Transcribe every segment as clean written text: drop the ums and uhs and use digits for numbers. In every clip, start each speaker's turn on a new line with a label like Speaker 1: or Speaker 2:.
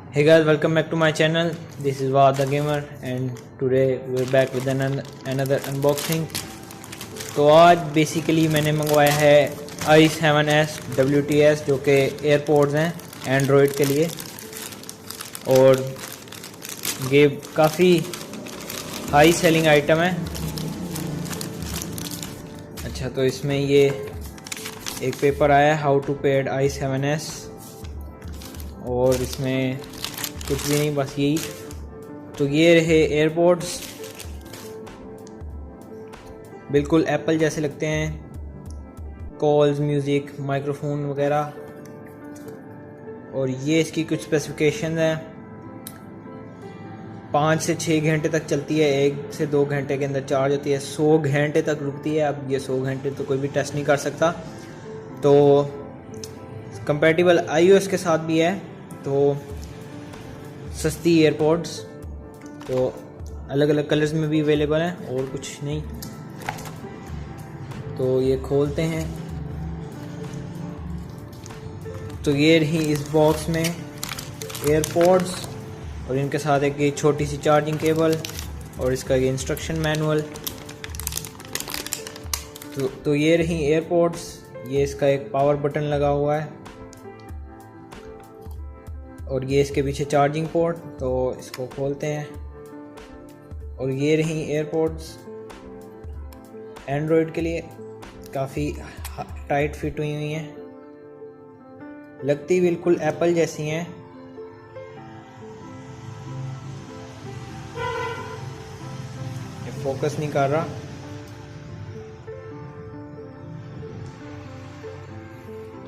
Speaker 1: Hey guys, welcome back to my channel. This is Wad the Gamer and today we're back with another unboxing. तो आज basically मैंने मंगवाया है i7s WTS जो कि airports हैं एंड्रॉयड के लिए, और ये काफ़ी हाई सेलिंग आइटम है। अच्छा, तो इसमें ये एक पेपर आया है हाउ टू पेड i7s, और इसमें कुछ भी नहीं, बस यही। तो ये रहे एयरपोर्ट्स, बिल्कुल एप्पल जैसे लगते हैं, कॉल्स, म्यूज़िक, माइक्रोफोन वगैरह। और ये इसकी कुछ स्पेसिफिकेशन है। 5 से 6 घंटे तक चलती है, 1 से 2 घंटे के अंदर चार्ज होती है, 100 घंटे तक रुकती है। अब ये 100 घंटे तो कोई भी टेस्ट नहीं कर सकता। तो कंपैटिबल iOS के साथ भी है, तो सस्ती एयरपोर्ट्स तो अलग अलग कलर्स में भी अवेलेबल हैं, और कुछ नहीं। तो ये खोलते हैं, तो ये रही इस बॉक्स में एयरपोर्ट्स, और इनके साथ एक ये छोटी सी चार्जिंग केबल और इसका ये इंस्ट्रक्शन मैनुअल। तो ये रही एयरपोर्ट्स। ये इसका एक पावर बटन लगा हुआ है, और ये इसके पीछे चार्जिंग पोर्ट। तो इसको खोलते हैं, और ये रही एयरपोर्ट्स एंड्रॉयड के लिए, काफ़ी टाइट फिट हुई हैं, लगती बिल्कुल एप्पल जैसी हैं। ये फोकस नहीं कर रहा,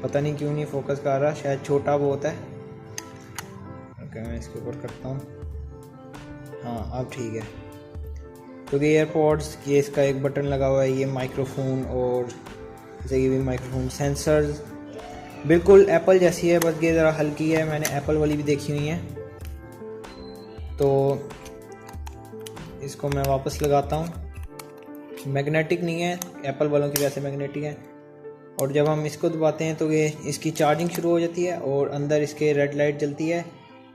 Speaker 1: पता नहीं क्यों नहीं फोकस कर रहा, शायद छोटा बहुत है। ओके, मैं इसके ऊपर करता हूँ। हाँ, अब ठीक है। तो ये एयरपोर्ट्स, ये इसका एक बटन लगा हुआ है, ये माइक्रोफोन, और जैसे ये भी माइक्रोफोन सेंसर्स बिल्कुल एप्पल जैसी है, बस ये ज़रा हल्की है। मैंने एप्पल वाली भी देखी हुई है। तो इसको मैं वापस लगाता हूँ। मैग्नेटिक नहीं है, एप्पल वालों की वैसे मैग्नेटिक है। और जब हम इसको दबाते हैं तो ये इसकी चार्जिंग शुरू हो जाती है, और अंदर इसके रेड लाइट जलती है,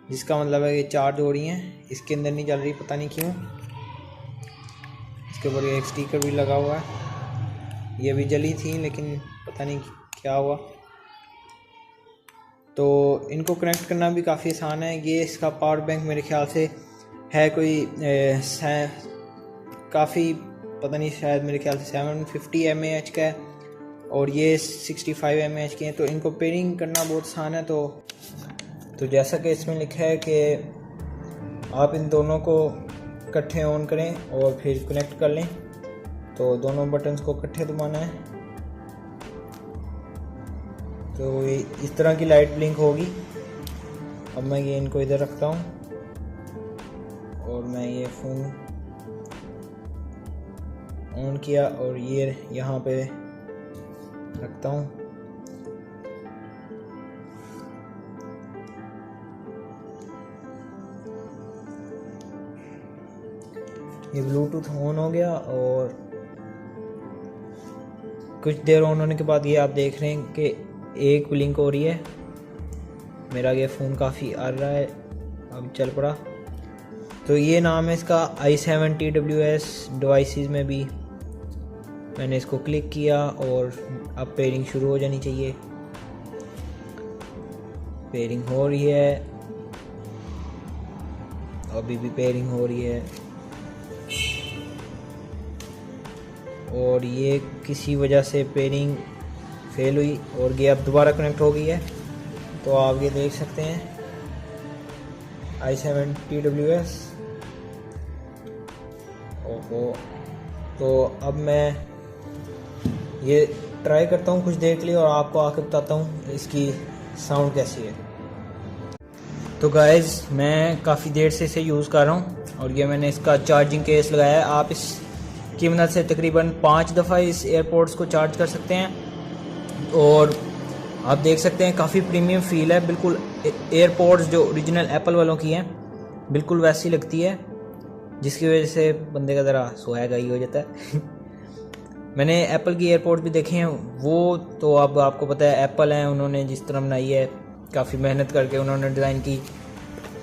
Speaker 1: जिसका मतलब है ये चार्ज हो रही हैं। इसके अंदर नहीं जल रही, पता नहीं क्यों। इसके ऊपर एक स्टिकर भी लगा हुआ है, ये भी जली थी लेकिन पता नहीं क्या हुआ। तो इनको कनेक्ट करना भी काफ़ी आसान है। ये इसका पावर बैंक मेरे ख्याल से है कोई काफ़ी, पता नहीं, शायद मेरे ख्याल से 750 mAh का है, और ये 65 mAh के हैं। तो इनको पेयरिंग करना बहुत आसान है। तो जैसा कि इसमें लिखा है कि आप इन दोनों को इकट्ठे ऑन करें और फिर कनेक्ट कर लें। तो दोनों बटन्स को इकट्ठे दबाना है, तो ये इस तरह की लाइट ब्लिंक होगी। अब मैं ये इनको इधर रखता हूँ, और मैं ये फ़ोन ऑन किया और ये यहाँ पे रखता हूँ। ये ब्लूटूथ ऑन हो गया, और कुछ देर ऑन होने के बाद ये आप देख रहे हैं कि एक ब्लिंक हो रही है। मेरा ये फ़ोन काफ़ी आ रहा है, अब चल पड़ा। तो ये नाम है इसका i7 TWS। डिवाइसेस में भी मैंने इसको क्लिक किया, और अब पेयरिंग शुरू हो जानी चाहिए। पेयरिंग हो रही है, अभी भी पेयरिंग हो रही है, और ये किसी वजह से पेयरिंग फेल हुई, और ये अब दोबारा कनेक्ट हो गई है। तो आप ये देख सकते हैं i7 TWS। ओहो, तो अब मैं ये ट्राई करता हूँ कुछ देर के लिए, और आपको आके बताता हूँ इसकी साउंड कैसी है। तो गाइज़, मैं काफ़ी देर से इसे यूज़ कर रहा हूँ, और ये मैंने इसका चार्जिंग केस लगाया है। आप इसकी मदद से तकरीबन 5 दफ़ा इस एयरपोर्ट्स को चार्ज कर सकते हैं, और आप देख सकते हैं काफ़ी प्रीमियम फील है। बिल्कुल एयरपोर्ट्स जो ओरिजिनल एप्पल वालों की हैं बिल्कुल वैसी लगती है, जिसकी वजह से बंदे का ज़रा स्वैग ही हो जाता है। मैंने एप्पल की एयरपोर्ट्स भी देखे हैं, वो तो अब आपको पता है एप्पल हैं, उन्होंने जिस तरह बनाई है, काफ़ी मेहनत करके उन्होंने डिज़ाइन की।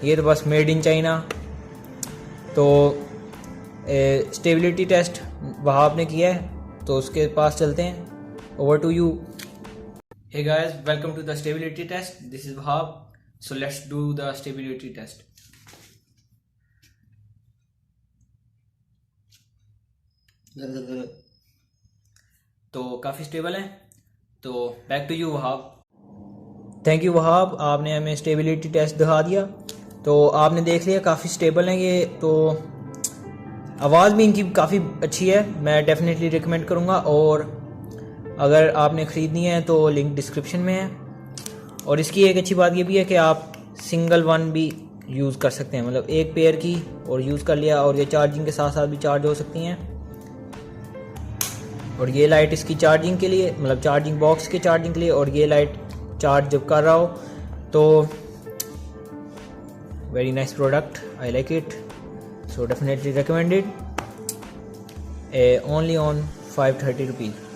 Speaker 1: ये तो बस मेड इन चाइना। तो स्टेबिलिटी टेस्ट वहाब ने किया है, तो उसके पास चलते हैं। Over to you. Hey guys, welcome to the stability test. This is Wahab. So let's do the stability test. तो काफ़ी स्टेबल है। तो back to you Wahab. Thank you Wahab, आपने हमें स्टेबिलिटी टेस्ट दिखा दिया। तो आपने देख लिया काफ़ी स्टेबल हैं ये। तो आवाज़ भी इनकी काफ़ी अच्छी है, मैं डेफिनेटली रिकमेंड करूँगा। और अगर आपने ख़रीदनी है तो लिंक डिस्क्रिप्शन में है। और इसकी एक अच्छी बात ये भी है कि आप सिंगल वन भी यूज़ कर सकते हैं, मतलब एक पेयर की और यूज़ कर लिया, और ये चार्जिंग के साथ साथ भी चार्ज हो सकती हैं। और ये लाइट इसकी चार्जिंग के लिए, मतलब चार्जिंग बॉक्स के चार्जिंग के लिए, और ये लाइट चार्ज जब कर रहा हो तो very nice product, I like it, so definitely recommended. Only on 530 rupees.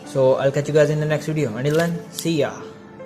Speaker 1: So I'll catch you guys in the next video. Until then, see ya.